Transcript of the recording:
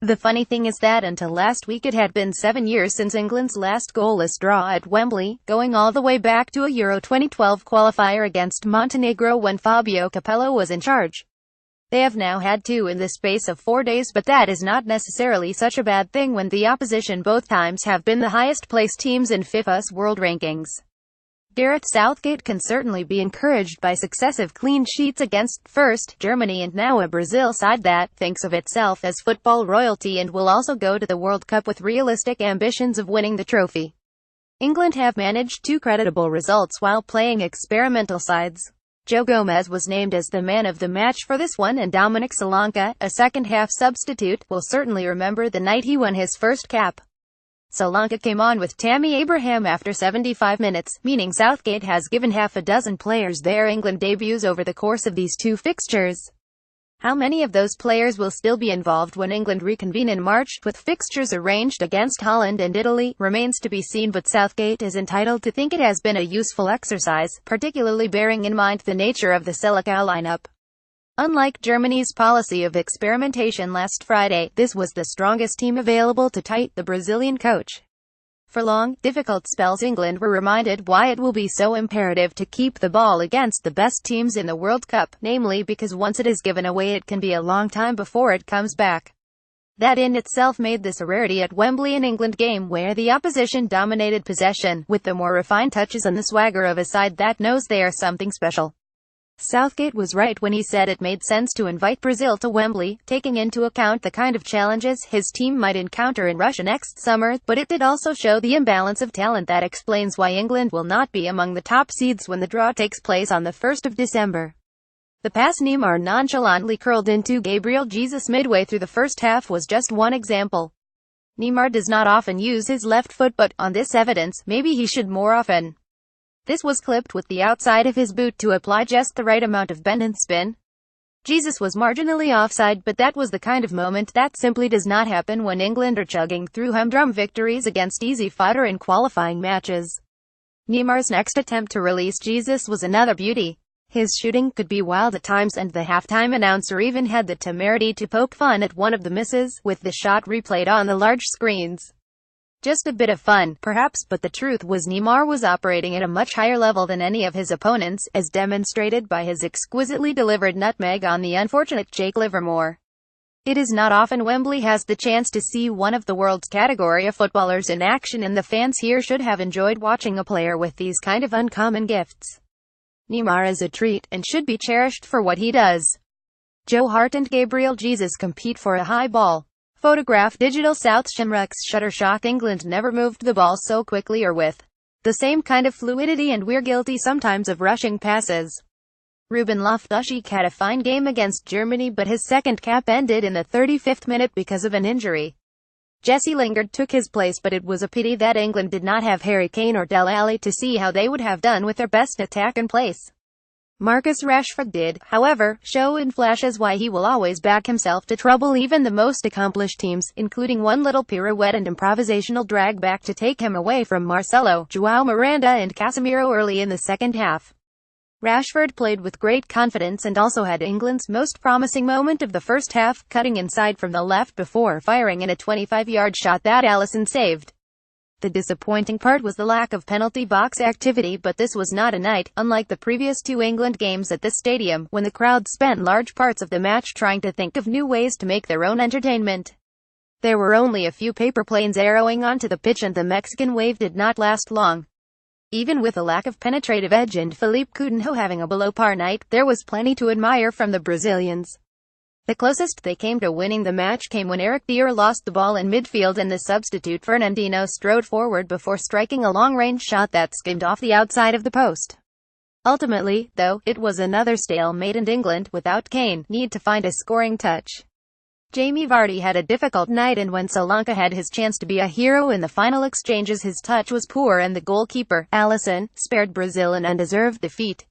The funny thing is that until last week it had been 7 years since England's last goalless draw at Wembley, going all the way back to a Euro 2012 qualifier against Montenegro when Fabio Capello was in charge. They have now had two in the space of 4 days, but that is not necessarily such a bad thing when the opposition both times have been the highest placed teams in FIFA's world rankings. Gareth Southgate can certainly be encouraged by successive clean sheets against first Germany and now a Brazil side that thinks of itself as football royalty and will also go to the World Cup with realistic ambitions of winning the trophy. England have managed two creditable results while playing experimental sides. Joe Gomez was named as the man of the match for this one, and Dominic Solanke, a second-half substitute, will certainly remember the night he won his first cap. Solanke came on with Tammy Abraham after 75 minutes, meaning Southgate has given half a dozen players their England debuts over the course of these two fixtures. How many of those players will still be involved when England reconvene in March, with fixtures arranged against Holland and Italy, remains to be seen, but Southgate is entitled to think it has been a useful exercise, particularly bearing in mind the nature of the Selecao lineup. Unlike Germany's policy of experimentation last Friday, this was the strongest team available to tight the Brazilian coach. For long, difficult spells England were reminded why it will be so imperative to keep the ball against the best teams in the World Cup, namely because once it is given away it can be a long time before it comes back. That in itself made this a rarity at Wembley, an England game where the opposition dominated possession, with the more refined touches and the swagger of a side that knows they are something special. Southgate was right when he said it made sense to invite Brazil to Wembley, taking into account the kind of challenges his team might encounter in Russia next summer, but it did also show the imbalance of talent that explains why England will not be among the top seeds when the draw takes place on the 1st of December. The pass Neymar nonchalantly curled into Gabriel Jesus midway through the first half was just one example. Neymar does not often use his left foot, but, on this evidence, maybe he should more often. This was clipped with the outside of his boot to apply just the right amount of bend and spin. Jesus was marginally offside, but that was the kind of moment that simply does not happen when England are chugging through humdrum victories against easy fodder in qualifying matches. Neymar's next attempt to release Jesus was another beauty. His shooting could be wild at times, and the halftime announcer even had the temerity to poke fun at one of the misses, with the shot replayed on the large screens. Just a bit of fun, perhaps, but the truth was Neymar was operating at a much higher level than any of his opponents, as demonstrated by his exquisitely delivered nutmeg on the unfortunate Jake Livermore. It is not often Wembley has the chance to see one of the world's category of footballers in action, and the fans here should have enjoyed watching a player with these kind of uncommon gifts. Neymar is a treat, and should be cherished for what he does. Joe Hart and Gabriel Jesus compete for a high ball. Photograph Digital South Shamrock's Shutterstock. England never moved the ball so quickly or with the same kind of fluidity, and we're guilty sometimes of rushing passes. Ruben Loftus-Cheek had a fine game against Germany, but his second cap ended in the 35th minute because of an injury. Jesse Lingard took his place, but it was a pity that England did not have Harry Kane or Dele Alli to see how they would have done with their best attack in place. Marcus Rashford did, however, show in flashes why he will always back himself to trouble even the most accomplished teams, including one little pirouette and improvisational drag back to take him away from Marcelo, João Miranda and Casemiro early in the second half. Rashford played with great confidence and also had England's most promising moment of the first half, cutting inside from the left before firing in a 25-yard shot that Alisson saved. The disappointing part was the lack of penalty box activity, but this was not a night, unlike the previous two England games at this stadium, when the crowd spent large parts of the match trying to think of new ways to make their own entertainment. There were only a few paper planes arrowing onto the pitch, and the Mexican wave did not last long. Even with a lack of penetrative edge and Philippe Coutinho having a below-par night, there was plenty to admire from the Brazilians. The closest they came to winning the match came when Eric Dier lost the ball in midfield and the substitute Fernandinho strode forward before striking a long-range shot that skimmed off the outside of the post. Ultimately, though, it was another stalemate, and England, without Kane, need to find a scoring touch. Jamie Vardy had a difficult night, and when Solanke had his chance to be a hero in the final exchanges, his touch was poor and the goalkeeper, Alisson, spared Brazil an undeserved defeat.